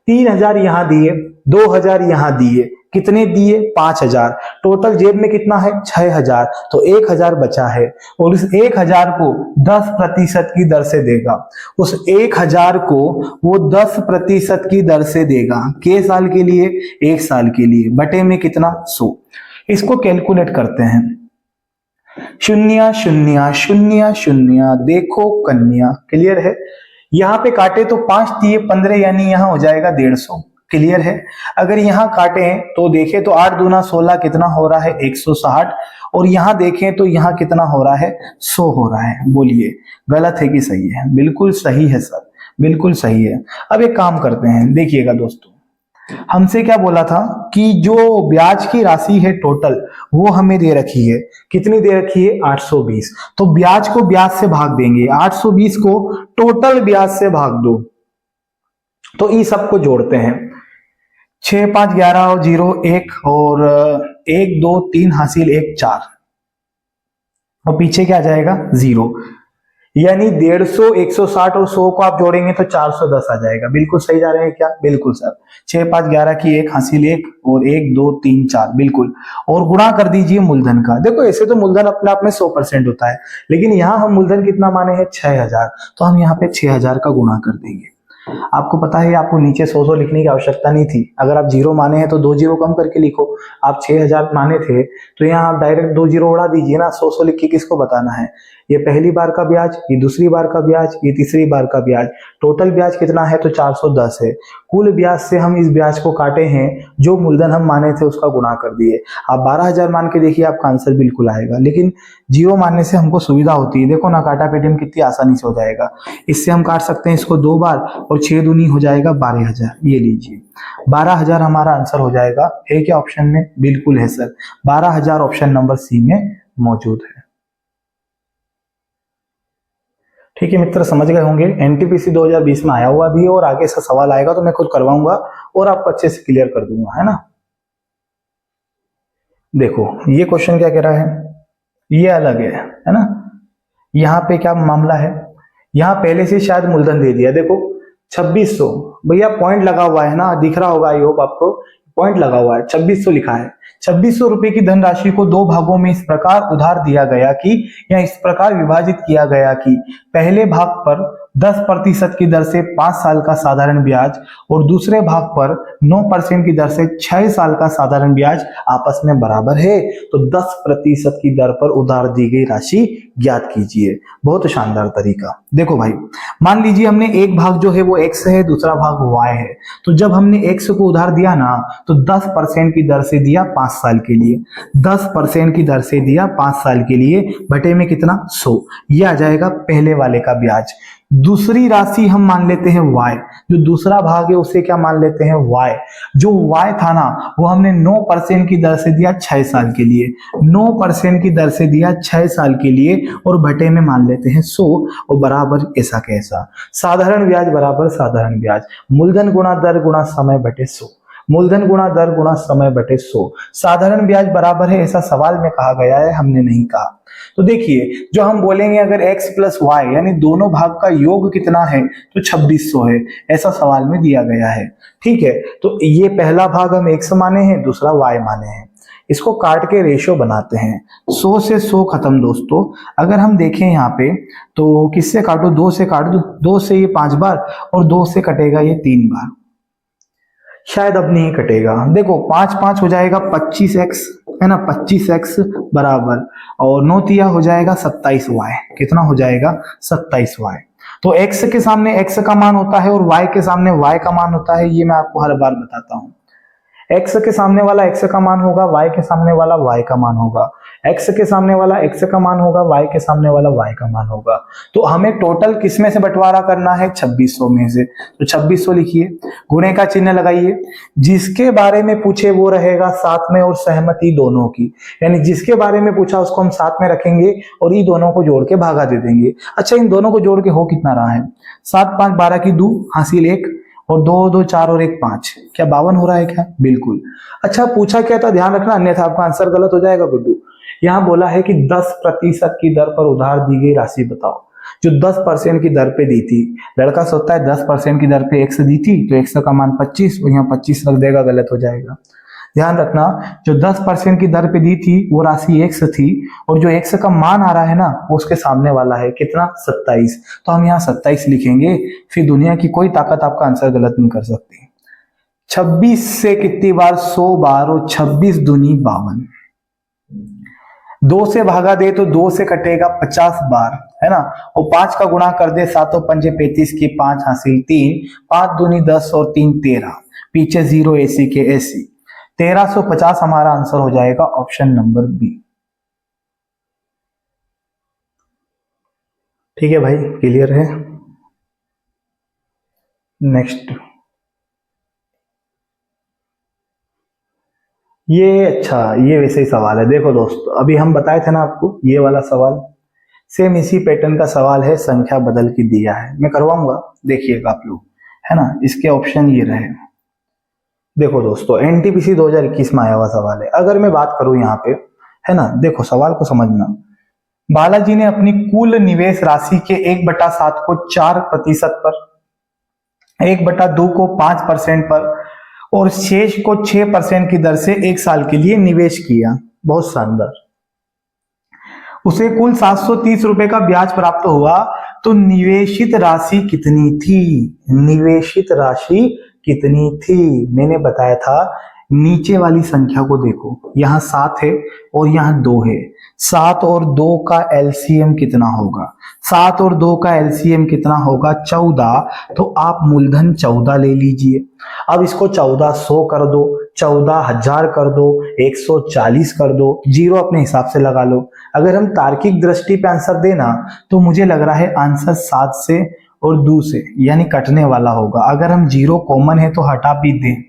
3000 यहां दिए, 2000 यहां दिए, कितने दिए, 5000। टोटल जेब में कितना है, 6000। तो 1000 बचा है और उस 1000 को 10% की दर से देगा। उस 1000 को वो 10% की दर से देगा। के साल के लिए, 1 साल के लिए, बटे में कितना, 100। इसको कैलकुलेट करते हैं, 0 0 0 0, देखो कन्या, क्लियर है। यहां पे काटे तो 5 दिए 15, यानी यहां हो जाएगा 150, क्लियर है। अगर यहां काटे तो देखें तो 8 दूना 16 कितना हो रहा है, 160। और यहां देखें तो यहां कितना हो रहा है, 100 हो रहा है। बोलिए गलत है कि सही है, बिल्कुल सही है सर, बिल्कुल सही है। अब एक काम करते हैं, देखिएगा दोस्तों, हमसे क्या बोला था कि जो ब्याज की राशि है टोटल वो हमें दे रखी है, कितनी दे रखी है, 820। तो ब्याज को ब्याज से भाग देंगे, 820 को टोटल ब्याज से भाग दो। तो इस सबको जोड़ते हैं, 6 5 11 और 0 1 और 1 2 3 हासिल 1 4, और पीछे क्या जाएगा, 0। यानी 150, 160 और 100 को आप जोड़ेंगे तो 410 आ जाएगा। बिल्कुल सही जा रहे हैं क्या, बिल्कुल सर। 6 5 11 की 1 हासिल 1 और 1 2 3 4, बिल्कुल। और गुणा कर दीजिए मूलधन का। देखो ऐसे तो मूलधन अपने आप में 100% होता है, लेकिन यहाँ हम मूलधन कितना माने हैं, 6000। तो हम यहाँ पे 6000 का गुणा कर देंगे। आपको पता है आपको नीचे 100 लिखने की आवश्यकता नहीं थी। अगर आप 0 माने हैं तो 2 0 कम करके लिखो। आप 6000 माने थे तो यहाँ आप डायरेक्ट 2 0 उड़ा दीजिए ना। 100 लिख के किसको बताना है, ये पहली बार का ब्याज, ये दूसरी बार का ब्याज, ये तीसरी बार का ब्याज। टोटल ब्याज कितना है, तो 410 है। कुल ब्याज से हम इस ब्याज को काटे हैं, जो मूलधन हम माने थे उसका गुणा कर दिए। आप 12000 मान के देखिए, आपका आंसर बिल्कुल आएगा। लेकिन 0 मानने से हमको सुविधा होती है, देखो ना काटा पेटी में कितनी आसानी से हो जाएगा। इससे हम काट सकते हैं इसको 2 बार, और 6 दूनी हो जाएगा 12000। ये लीजिए 12000 हमारा आंसर हो जाएगा। है क्या ऑप्शन में, बिल्कुल है सर, 12000 ऑप्शन नंबर सी में मौजूद है। ठीक है मित्र, समझ गए होंगे। एनटीपीसी 2020 में आया हुआ भी है, और आगे इसका सवाल आएगा तो मैं खुद करवाऊंगा और आपको अच्छे से क्लियर कर दूंगा, है ना। देखो ये क्वेश्चन क्या कह रहा है, ये अलग है ना। यहाँ पे क्या मामला है, यहाँ पहले से शायद मूलधन दे दिया। देखो 2600, भैया पॉइंट लगा हुआ है ना, दिख रहा होगा, आई होप आपको पॉइंट लगा हुआ है, 2600 लिखा है। 2600 रुपए की धनराशि को 2 भागों में इस प्रकार उधार दिया गया कि, या इस प्रकार विभाजित किया गया कि, पहले भाग पर 10% की दर से 5 साल का साधारण ब्याज और दूसरे भाग पर 9% की दर से 6 साल का साधारण ब्याज आपस में बराबर है, तो 10% की दर पर उधार दी गई राशि ज्ञात कीजिए। बहुत शानदार तरीका। देखो भाई, मान लीजिए हमने एक भाग जो है वो x है, दूसरा भाग y है। तो जब हमने x को उधार दिया ना, तो 10% की दर से दिया 5 साल के लिए, 10% की दर से दिया 5 साल के लिए, बटे में कितना 100, ये आ जाएगा पहले वाले का ब्याज। दूसरी राशि हम मान लेते हैं y, जो दूसरा भाग है उसे क्या मान लेते हैं y। जो y था ना, वो हमने 9% की दर से दिया 6 साल के लिए, 9% की दर से दिया 6 साल के लिए, और बटे में मान लेते हैं 100, और बराबर ऐसा कैसा, साधारण ब्याज बराबर साधारण ब्याज, मूलधन गुणा दर गुणा समय बटे 100, मूलधन गुणा दर गुणा समय बटे 100, साधारण ब्याज बराबर है ऐसा सवाल में कहा गया है, हमने नहीं कहा। तो देखिए, जो हम बोलेंगे अगर x प्लस वाई यानी दोनों भाग का योग कितना है, तो 2600 है, ऐसा सवाल में दिया गया है। ठीक है, तो ये पहला भाग हम x माने हैं, दूसरा y माने हैं। इसको काट के रेशियो बनाते हैं, 100 से 100 खत्म दोस्तों। अगर हम देखें यहाँ पे, तो किससे काटो, 2 से काट दो, 2 से ये 5 बार और 2 से कटेगा ये 3 बार, शायद अब नहीं कटेगा। देखो 5 5 हो जाएगा 25x, है ना, 25x बराबर, और 9 तिया हो जाएगा 27y, कितना हो जाएगा 27y। तो x के सामने x का मान होता है और y के सामने y का मान होता है, ये मैं आपको हर बार बताता हूँ। x के सामने वाला x का मान होगा, y के सामने वाला y का मान होगा, x के सामने वाला x का मान होगा, y के सामने वाला y का मान होगा। तो हमें टोटल किस में से बंटवारा करना है, 2600 में से। तो 2600 लिखिए, गुणे का चिन्ह लगाइए, जिसके बारे में पूछे वो रहेगा साथ में और सहमति दोनों की, यानी जिसके बारे में पूछा उसको हम साथ में रखेंगे और ये दोनों को जोड़ के भागा दे देंगे। अच्छा, इन दोनों को जोड़ के हो कितना रहा है, 7 5 12 की 2 हासिल 1, और 2 2 4 और 1 5, क्या 52 हो रहा है क्या, बिल्कुल। अच्छा, पूछा क्या था, ध्यान रखना अन्यथा आपका आंसर गलत हो जाएगा गुड्डू। यहाँ बोला है कि 10% की दर पर उधार दी गई राशि बताओ। जो 10% की दर पे दी थी, लड़का सोचता है 10% की दर पे x दी थी तो x का मान 25, और यहाँ 25 रख देगा, गलत हो जाएगा। ध्यान रखना, जो 10% की दर पे दी थी वो राशि x थी, और जो x का मान आ रहा है ना, वो उसके सामने वाला है कितना, 27। तो हम यहाँ 27 लिखेंगे, फिर दुनिया की कोई ताकत आपका आंसर गलत नहीं कर सकती। 26 से कितनी बार, 100 बार, और 26 दूनी 52। 2 से भागा दे तो 2 से कटेगा 50 बार, है ना, और 5 का गुणा कर दे, 7 पंजे 35 की 5 हासिल 3, 5 दूनी 10 और 3 13, पीछे 0 ऐसी के ऐसी, 1350 हमारा आंसर हो जाएगा, ऑप्शन नंबर बी। ठीक है भाई, क्लियर है। नेक्स्ट, ये अच्छा, ये वैसे ही सवाल है। देखो दोस्तों, अभी हम बताए थे ना आपको, ये वाला सवाल सेम इसी पैटर्न का सवाल है, संख्या बदल के दिया है, मैं करवाऊंगा, देखिएगा आप लोग, है ना। इसके ऑप्शन ये रहे। देखो दोस्तों, एनटीपीसी 2021 में आया हुआ सवाल है। अगर मैं बात करूं यहाँ पे, है ना, देखो सवाल को समझना। बालाजी ने अपनी कुल निवेश राशि के 1/7 को 4% पर, 1/2 को 5% पर, और शेष को 6% की दर से 1 साल के लिए निवेश किया। बहुत शानदार। उसे कुल 730 रुपए का ब्याज प्राप्त हुआ, तो निवेशित राशि कितनी थी, निवेशित राशि कितनी थी। मैंने बताया था, नीचे वाली संख्या को देखो, यहाँ 7 है और यहाँ 2 है, 7 और 2 का एलसीएम कितना होगा, 7 और 2 का एलसीएम कितना होगा, 14। तो आप मूलधन 14 ले लीजिए। अब इसको 1400 कर दो, 14,000 कर दो, 140 कर दो, जीरो अपने हिसाब से लगा लो। अगर हम तार्किक दृष्टि पे आंसर देना, तो मुझे लग रहा है आंसर 7 से और 2 से, यानी कटने वाला होगा। अगर हम जीरो कॉमन है तो हटा भी दें,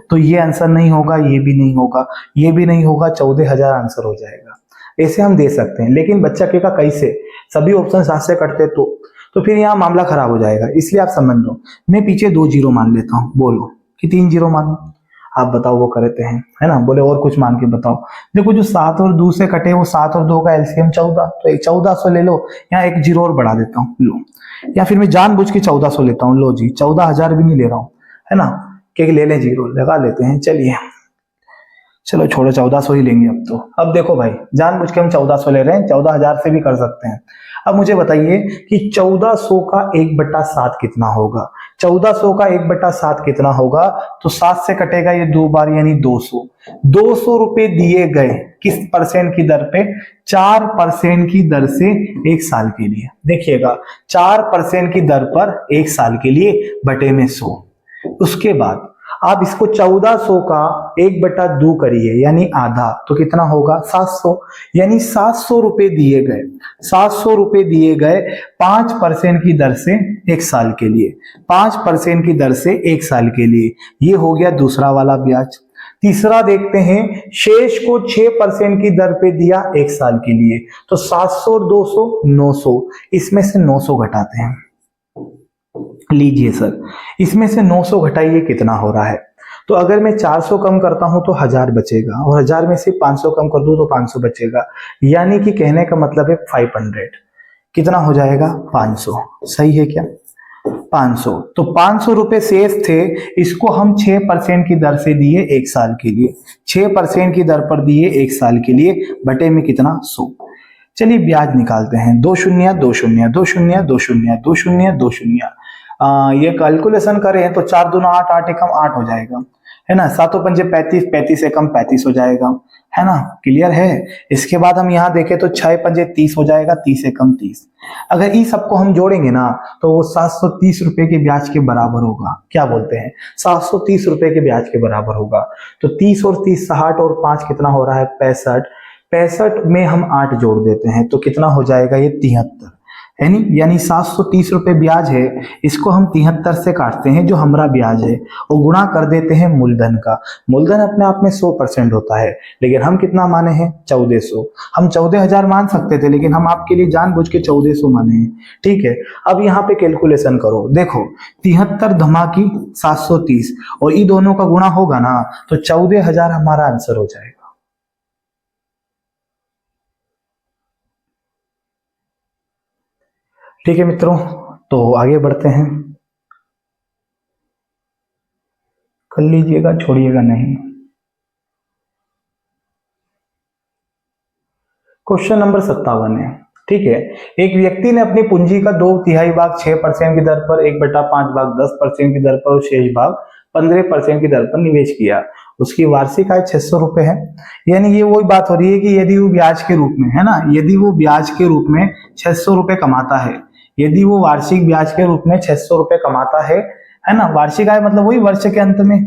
तो ये आंसर नहीं होगा, ये भी नहीं होगा, ये भी नहीं होगा, 14,000 आंसर हो जाएगा। ऐसे हम दे सकते हैं, लेकिन बच्चा के का कैसे, सभी ऑप्शन 7 से कटते तो फिर यहाँ मामला खराब हो जाएगा। इसलिए आप समझ लो, मैं पीछे 2 जीरो मान लेता हूँ। बोलो कि 3 जीरो मानो, आप बताओ वो करते हैं, है ना। बोले और कुछ मान के बताओ। देखो, जो 7 और 2 से कटे, वो 7 और 2 का एलसीएम 14, तो 1400 ले लो। यहाँ एक जीरो और बढ़ा देता हूँ, लो, या फिर मैं जानबूझ के 1400 लेता हूँ, लो जी, 14,000 भी नहीं ले रहा हूँ, है ना, कि ले लें, जीरो लगा लेते हैं। चलिए, चलो छोड़ो, 1400 ही लेंगे अब तो। अब देखो भाई, जानबूझ के हम 1400 ले रहे हैं, 14,000 से भी कर सकते हैं। अब मुझे बताइए कि 1400 का 1/7 कितना होगा। 1400 का 1/7 कितना होगा, तो 7 से कटेगा ये 2 बार, यानी 200। 200 रुपए दिए गए किस परसेंट की दर पे, 4% की दर से 1 साल के लिए। देखिएगा, 4% की दर पर 1 साल के लिए बटे में 100। उसके बाद आप इसको 1400 का 1/2 करिए, यानी आधा, तो कितना होगा 700। यानी 700 रुपए दिए गए, 700 रुपए दिए गए 5% की दर से 1 साल के लिए, 5% की दर से 1 साल के लिए। ये हो गया दूसरा वाला ब्याज। तीसरा देखते हैं, शेष को 6% की दर पे दिया 1 साल के लिए, तो 700 और 200 900, इसमें से 900 घटाते हैं। लीजिए सर, इसमें से 900 घटाइए, कितना हो रहा है। तो अगर मैं 400 कम करता हूं तो 1000 बचेगा, और 1000 में से 500 कम कर दूं तो 500 बचेगा। यानी कि कहने का मतलब है 500। कितना हो जाएगा 500, सही है क्या 500। तो 500 रुपए शेष थे, इसको हम 6% की दर से दिए 1 साल के लिए, 6% की दर पर दिए 1 साल के लिए, बटे में कितना 100। चलिए ब्याज निकालते हैं, 2 शून्य 2 शून्य 2 शून्य 2 शून्य 2 शून्य 2 शून्य। ये कैलकुलेशन करें तो 4 दूना 8, 8 एकम 8 हो जाएगा, है ना। 7 पंजे 35, 35 एकम 35 हो जाएगा, है ना। क्लियर है। इसके बाद हम यहाँ देखें तो 6 पंजे 30 हो जाएगा, 30 एकम 30। अगर इस सबको हम जोड़ेंगे ना तो वो 730 रुपए के ब्याज के बराबर होगा। क्या बोलते हैं, 730 रुपए के ब्याज के बराबर होगा। तो 30 और 30 60 और 5 कितना हो रहा है 65। 65 में हम 8 जोड़ देते हैं तो कितना हो जाएगा ये 73, है नी। यानी 730 रुपए ब्याज है, इसको हम 73 से काटते हैं जो हमारा ब्याज है, और गुणा कर देते हैं मूलधन का। मूलधन अपने आप में 100% होता है, लेकिन हम कितना माने हैं 1400। हम 14,000 मान सकते थे, लेकिन हम आपके लिए जानबूझ के 1400 माने हैं, ठीक है। अब यहाँ पे कैलकुलेशन करो, देखो 73 धमाकी 730, और ये दोनों का गुणा होगा ना तो 14,000 हमारा आंसर हो जाएगा। ठीक है मित्रों, तो आगे बढ़ते हैं। कर लीजिएगा, छोड़िएगा नहीं। क्वेश्चन नंबर 57 है, ठीक है। एक व्यक्ति ने अपनी पूंजी का 2/3 भाग 6% की दर पर, 1/5 भाग 10% की दर पर और शेष भाग 15% की दर पर निवेश किया। उसकी वार्षिक आय 600 रुपए है। यानी ये वही बात हो रही है कि यदि वो ब्याज के रूप में, है ना, यदि वो ब्याज के रूप में 600 रुपए कमाता है, यदि वो वार्षिक ब्याज के रूप में 600 रुपए कमाता है ना। वार्षिक आय मतलब वही वर्ष के अंत में,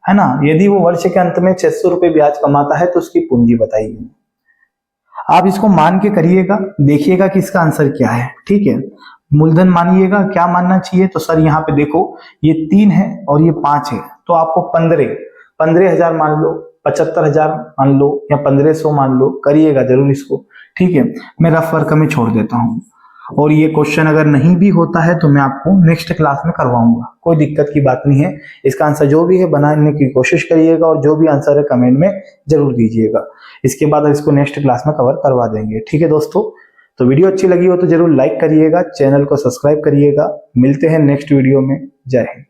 है ना। यदि वो वर्ष के अंत में 600 रुपए ब्याज कमाता है तो उसकी पूंजी बताइए। आप इसको मान के करिएगा, देखिएगा कि इसका आंसर क्या है, ठीक है। मूलधन मानिएगा, क्या मानना चाहिए, तो सर यहाँ पे देखो ये 3 है और ये 5 है, तो आपको 15,000 मान लो, 75,000 मान लो, या 1500 मान लो, करिएगा जरूर इसको, ठीक है। मैं रफ वर्क में छोड़ देता हूँ, और ये क्वेश्चन अगर नहीं भी होता है तो मैं आपको नेक्स्ट क्लास में करवाऊंगा, कोई दिक्कत की बात नहीं है। इसका आंसर जो भी है बनाने की कोशिश करिएगा, और जो भी आंसर है कमेंट में जरूर दीजिएगा। इसके बाद इसको नेक्स्ट क्लास में कवर करवा देंगे, ठीक है दोस्तों। तो वीडियो अच्छी लगी हो तो जरूर लाइक करिएगा, चैनल को सब्सक्राइब करिएगा। मिलते हैं नेक्स्ट वीडियो में। जय हिंद।